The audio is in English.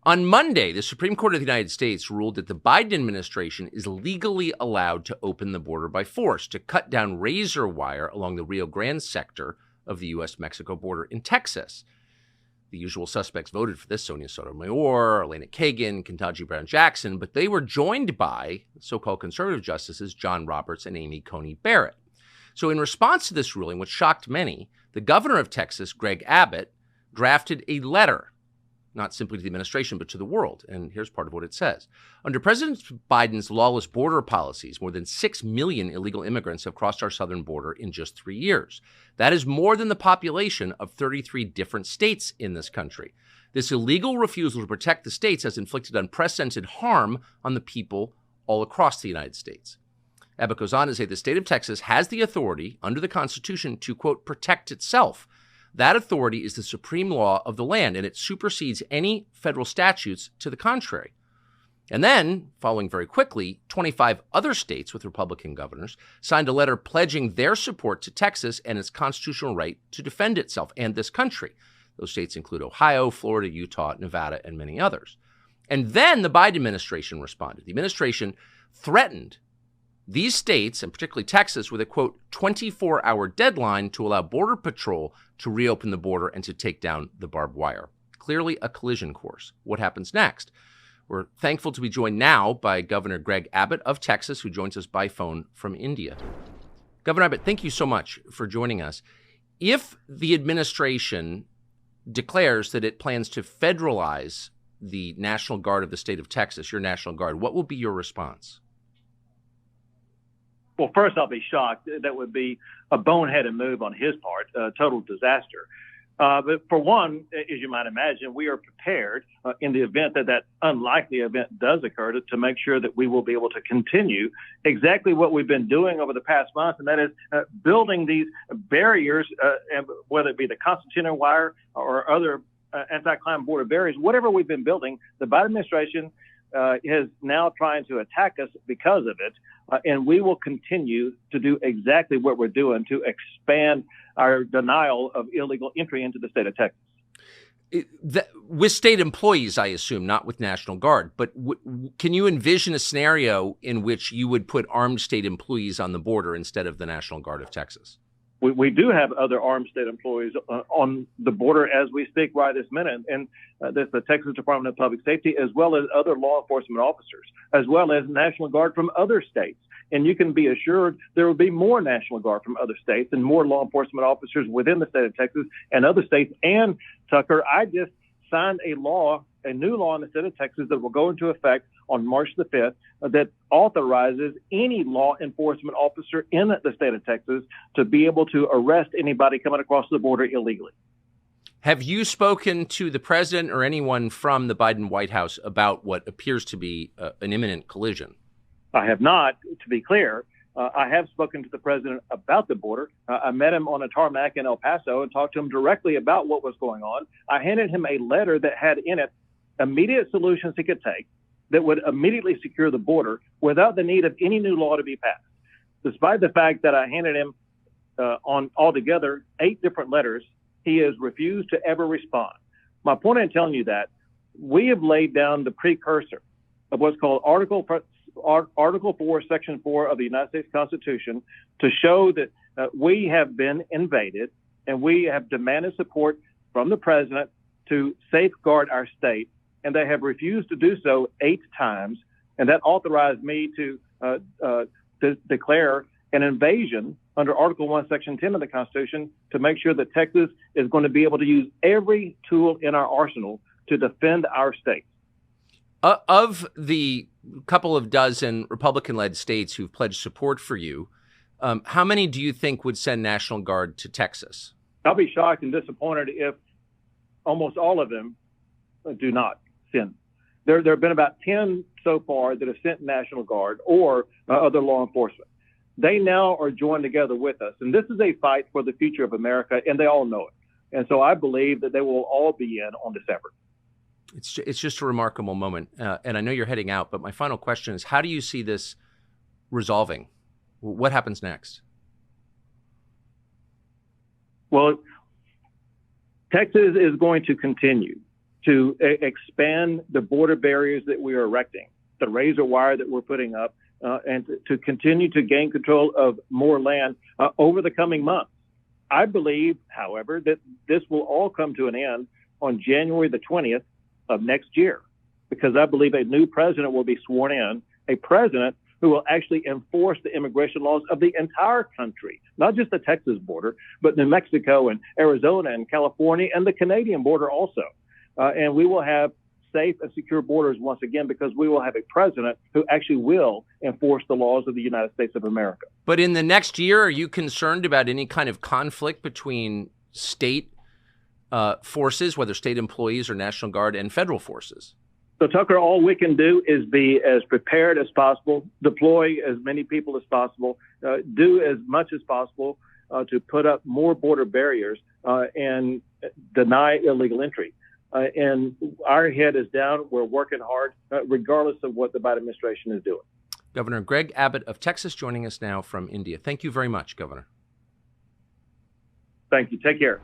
On Monday, the Supreme Court of the United States ruled that the Biden administration is legally allowed to open the border by force to cut down razor wire along the Rio Grande sector of the U.S.-Mexico border in Texas. The usual suspects voted for this: Sonia Sotomayor, Elena Kagan, Ketanji Brown Jackson, but they were joined by so-called conservative justices John Roberts and Amy Coney Barrett. So in response to this ruling, which shocked many, the governor of Texas, Gregg Abbott, drafted a letter, not simply to the administration, but to the world. And here's part of what it says. Under President Biden's lawless border policies, more than 6 million illegal immigrants have crossed our southern border in just 3 years. That is more than the population of 33 different states in this country. This illegal refusal to protect the states has inflicted unprecedented harm on the people all across the United States. Abbott goes on to say the state of Texas has the authority under the Constitution to, quote, protect itself. That authority is the supreme law of the land, and it supersedes any federal statutes to the contrary. And then, following very quickly, 25 other states with Republican governors signed a letter pledging their support to Texas and its constitutional right to defend itself and this country. Those states include Ohio, Florida, Utah, Nevada, and many others. And then the Biden administration responded. The administration threatened these states, and particularly Texas, with a, quote, 24-hour deadline to allow Border Patrol to reopen the border and to take down the barbed wire. Clearly a collision course. What happens next? We're thankful to be joined now by Governor Gregg Abbott of Texas, who joins us by phone from India. Governor Abbott, thank you so much for joining us. If the administration declares that it plans to federalize the National Guard of the state of Texas, your National Guard, what will be your response? Well, first, I'll be shocked. That would be a boneheaded move on his part, a total disaster. But for one, as you might imagine, we are prepared in the event that that unlikely event does occur to make sure that we will be able to continue exactly what we've been doing over the past month, and that is building these barriers, and whether it be the concertina wire or other anti-crime border barriers, whatever we've been building, the Biden administration is now trying to attack us because of it. And we will continue to do exactly what we're doing to expand our denial of illegal entry into the state of Texas. With state employees, I assume, not with National Guard. But can you envision a scenario in which you would put armed state employees on the border instead of the National Guard of Texas? We do have other armed state employees on the border as we speak right this minute, and that's the Texas Department of Public Safety, as well as other law enforcement officers, as well as National Guard from other states. And you can be assured there will be more National Guard from other states and more law enforcement officers within the state of Texas and other states. And, Tucker, I just signed a new law in the state of Texas that will go into effect on March the 5th that authorizes any law enforcement officer in the state of Texas to be able to arrest anybody coming across the border illegally. Have you spoken to the president or anyone from the Biden White House about what appears to be an imminent collision? I have not, to be clear. I have spoken to the president about the border. I met him on a tarmac in El Paso and talked to him directly about what was going on. I handed him a letter that had in it immediate solutions he could take that would immediately secure the border without the need of any new law to be passed. Despite the fact that I handed him on altogether 8 different letters, he has refused to ever respond. My point in telling you that, we have laid down the precursor of what's called Article 4, Section 4 of the United States Constitution to show that we have been invaded and we have demanded support from the president to safeguard our state. And they have refused to do so 8 times. And that authorized me to declare an invasion under Article 1, Section 10 of the Constitution to make sure that Texas is going to be able to use every tool in our arsenal to defend our state. Of the couple of dozen Republican-led states who've pledged support for you, how many do you think would send National Guard to Texas? I'll be shocked and disappointed if almost all of them do not send. There have been about 10 so far that have sent National Guard or other law enforcement. They now are joined together with us. And this is a fight for the future of America, and they all know it. And so I believe that they will all be in on December. It's just a remarkable moment. And I know you're heading out, but my final question is, how do you see this resolving? What happens next? Well, Texas is going to continue to expand the border barriers that we are erecting, the razor wire that we're putting up, and to continue to gain control of more land over the coming months. I believe, however, that this will all come to an end on January the 20th of next year, because I believe a new president will be sworn in, a president who will actually enforce the immigration laws of the entire country, not just the Texas border, but New Mexico and Arizona and California and the Canadian border also. And we will have safe and secure borders once again, because we will have a president who actually will enforce the laws of the United States of America. But in the next year, are you concerned about any kind of conflict between state forces, whether state employees or National Guard, and federal forces? So, Tucker, all we can do is be as prepared as possible, deploy as many people as possible, do as much as possible to put up more border barriers and deny illegal entry. And our head is down. We're working hard, regardless of what the Biden administration is doing. Governor Gregg Abbott of Texas joining us now from India. Thank you very much, Governor. Thank you. Take care.